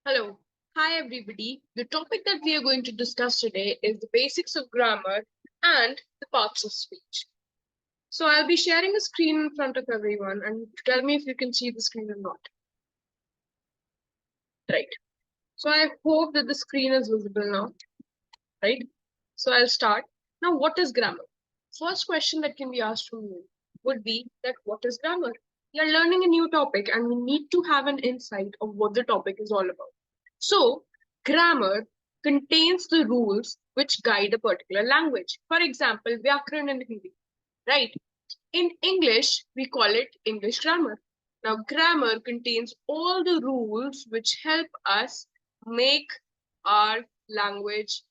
Hello. Hi, everybody. The topic that we are going to discuss today is the basics of grammar and the parts of speech. So I'll be sharing a screen in front of everyone and tell me if you can see the screen or not. Right. So I hope that the screen is visible now. Right. So I'll start. Now, what is grammar? First question that can be asked from you would be that what is grammar? We are learning a new topic and we need to have an insight of what the topic is all about. So, grammar contains the rules which guide a particular language. For example, Vyakaran in Hindi, right? In English, we call it English grammar. Now, grammar contains all the rules which help us make our language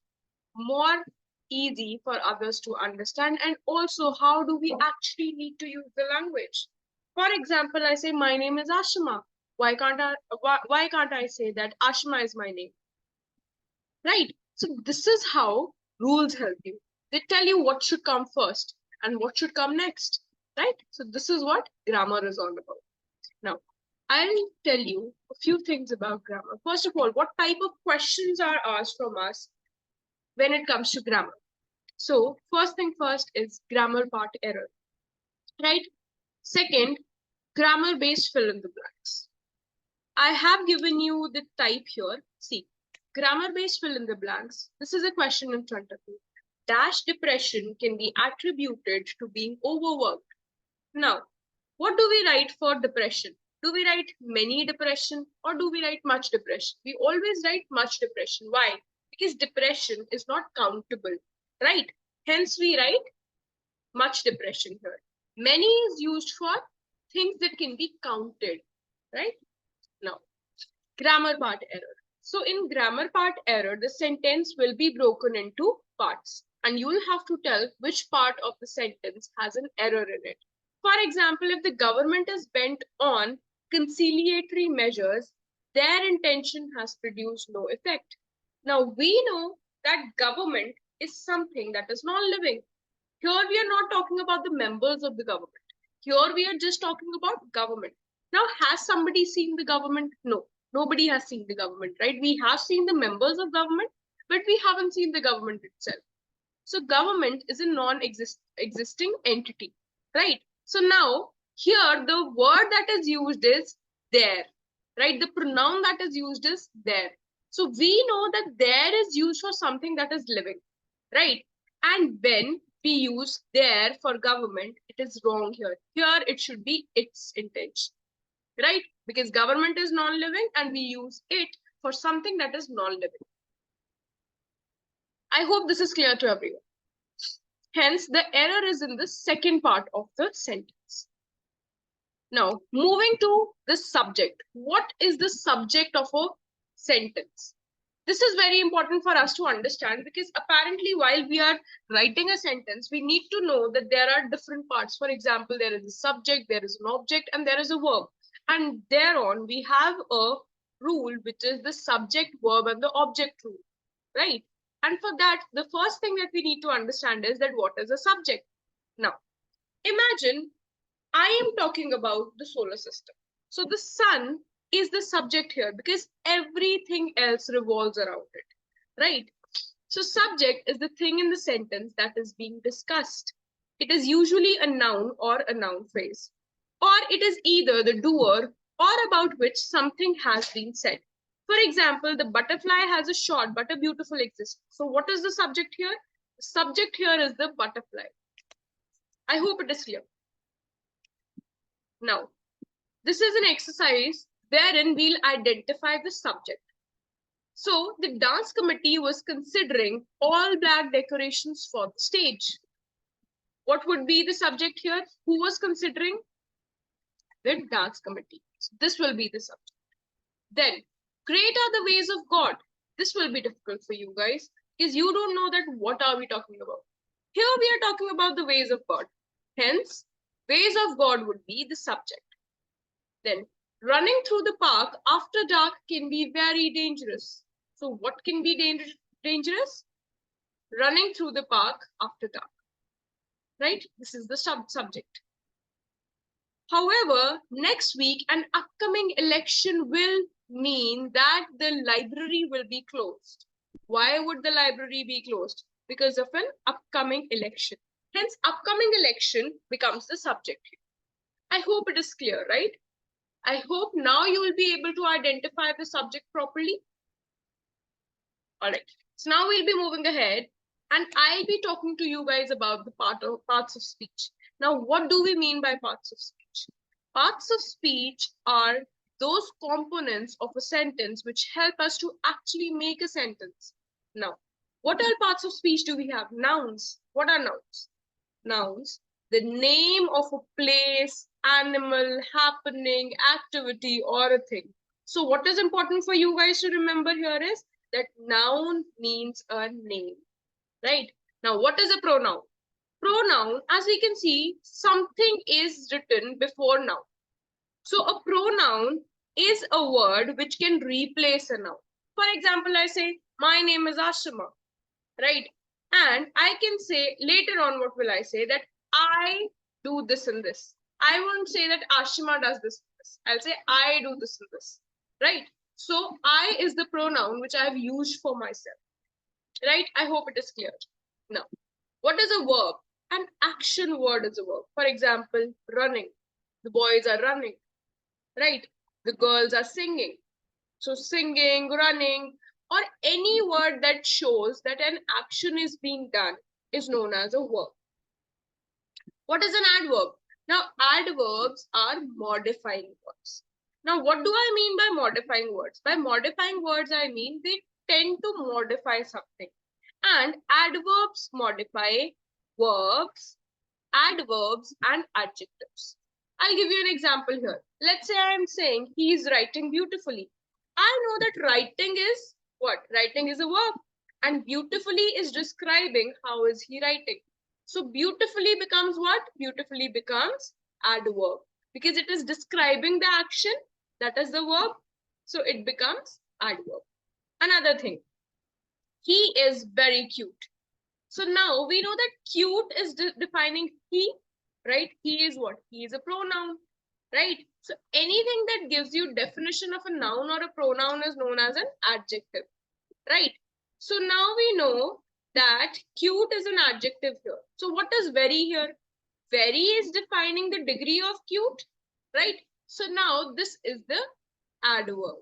more easy for others to understand, and also how do we actually need to use the language. For example, I say my name is Aashima. Why can't I say that Aashima is my name, right? So this is how rules help you. They tell you what should come first and what should come next, right? So this is what grammar is all about. Now, I'll tell you a few things about grammar. First of all, what type of questions are asked from us when it comes to grammar? So first thing first is grammar part error, right? Second, grammar based fill in the blanks. I have given you the type here. See, grammar based fill in the blanks. This is a question in front of you. Dash depression can be attributed to being overworked. Now, what do we write for depression? Do we write many depression or do we write much depression? We always write much depression. Why? Because depression is not countable, right? Hence, we write much depression here. Many is used for things that can be counted, right? Now, grammar part error. So in grammar part error, the sentence will be broken into parts and you will have to tell which part of the sentence has an error in it. For example, if the government is bent on conciliatory measures, their intention has produced no effect. Now we know that government is something that is non-living. Here we are not talking about the members of the government. Here we are just talking about government. Now, has somebody seen the government? No, nobody has seen the government, right? We have seen the members of government, but we haven't seen the government itself. So government is a non-existing entity, right? So now here the word that is used is there, right? The pronoun that is used is there. So we know that there is used for something that is living, right? And when we use there for government, it is wrong here. Here it should be its intention, right? Because government is non-living and we use it for something that is non-living. I hope this is clear to everyone. Hence, the error is in the second part of the sentence. Now, moving to the subject. What is the subject of a sentence? This is very important for us to understand because apparently while we are writing a sentence, we need to know that there are different parts. For example, there is a subject, there is an object, and there is a verb. And thereon, we have a rule, which is the subject, verb, and the object rule, right? And for that, the first thing that we need to understand is that what is a subject? Now, imagine I am talking about the solar system. So the sun is the subject here because everything else revolves around it, right? So subject is the thing in the sentence that is being discussed. It is usually a noun or a noun phrase, or it is either the doer or about which something has been said. For example, the butterfly has a short but a beautiful existence. So what is the subject here? The subject here is the butterfly. I hope it is clear. Now, this is an exercise wherein we'll identify the subject. So the dance committee was considering all black decorations for the stage. What would be the subject here? Who was considering? The dance committee. So this will be the subject. Then, great are the ways of God. This will be difficult for you guys because you don't know that what are we talking about. Here we are talking about the ways of God. Hence, ways of God would be the subject. Then, running through the park after dark can be very dangerous. So what can be dangerous? Running through the park after dark, right? This is the subject. However, next week, an upcoming election will mean that the library will be closed. Why would the library be closed? Because of an upcoming election. Hence, upcoming election becomes the subject here. I hope it is clear, right? I hope now you will be able to identify the subject properly. All right. So now we'll be moving ahead and I'll be talking to you guys about the parts of speech. Now, what do we mean by parts of speech? Parts of speech are those components of a sentence which help us to actually make a sentence. Now, what all parts of speech do we have? Nouns. What are nouns? Nouns, the name of a place, animal, happening, activity, or a thing. So what is important for you guys to remember here is that noun means a name, right? Now, what is a pronoun? Pronoun, as we can see, something is written before noun. So a pronoun is a word which can replace a noun. For example, I say, my name is Aashima, right? And I can say later on, what will I say? That I do this and this. I won't say that Aashima does this and this. I'll say I do this and this, right? So I is the pronoun which I have used for myself, right? I hope it is clear. Now, what is a verb? An action word is a verb. For example, running. The boys are running, right? The girls are singing. So singing, running, or any word that shows that an action is being done is known as a verb. What is an adverb? Now, adverbs are modifying words. Now, what do I mean by modifying words? By modifying words, I mean they tend to modify something. And adverbs modify verbs, adverbs, and adjectives. I'll give you an example here. Let's say I'm saying he is writing beautifully. I know that writing is what? Writing is a verb. And beautifully is describing how is he writing. So beautifully becomes what? Beautifully becomes adverb. Because it is describing the action. That is the verb. So it becomes adverb. Another thing. He is very cute. So now we know that cute is defining he, right? He is what? He is a pronoun, right? So anything that gives you definition of a noun or a pronoun is known as an adjective, right? So now we know that cute is an adjective here. So what is very here? Very is defining the degree of cute, right? So now this is the adverb.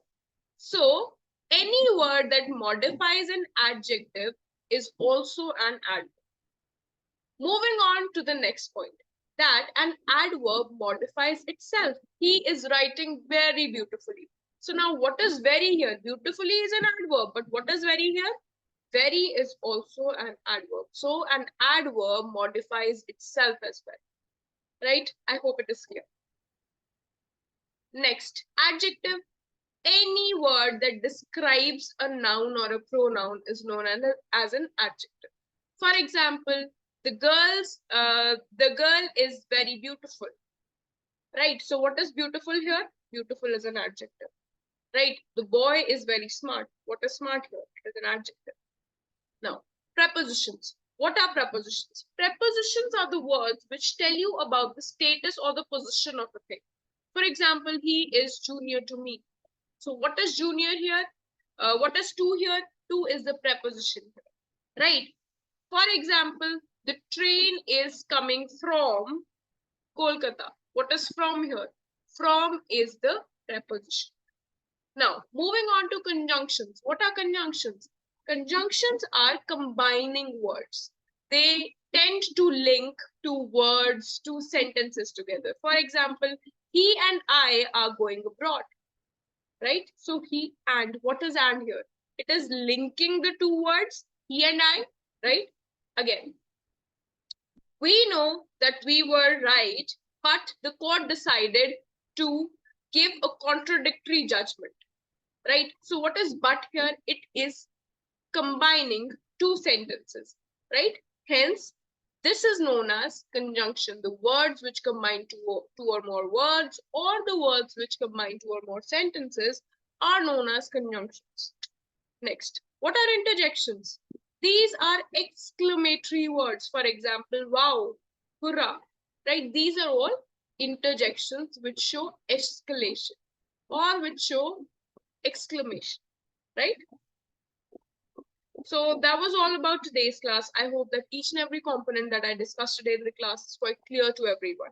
So any word that modifies an adjective is also an adverb. Moving on to the next point, that an adverb modifies itself. He is writing very beautifully. So now what is very here? Beautifully is an adverb, but what is very here? Very is also an adverb. So an adverb modifies itself as well, right? I hope it is clear. Next, adjective. Any word that describes a noun or a pronoun is known as an adjective. For example, the girl is very beautiful, right? So what is beautiful here? Beautiful is an adjective, right? The boy is very smart. What is smart here? It is an adjective. Now, prepositions. What are prepositions? Prepositions are the words which tell you about the status or the position of a thing. For example, he is junior to me. So what is junior here? What is to here? To is the preposition here, right? For example, the train is coming from Kolkata. What is from here? From is the preposition. Now, moving on to conjunctions. What are conjunctions? Conjunctions are combining words. They tend to link two words, two sentences together. For example, he and I are going abroad, right? So he and, what is and here? It is linking the two words, he and I, right? Again, we know that we were right, but the court decided to give a contradictory judgment, right? So what is but here? It is combining two sentences, right? Hence, this is known as conjunction. The words which combine two or more words, or the words which combine two or more sentences, are known as conjunctions. Next, what are interjections? These are exclamatory words. For example, wow, hurrah, right? These are all interjections which show escalation or which show exclamation, right? So that was all about today's class. I hope that each and every component that I discussed today in the class is quite clear to everyone.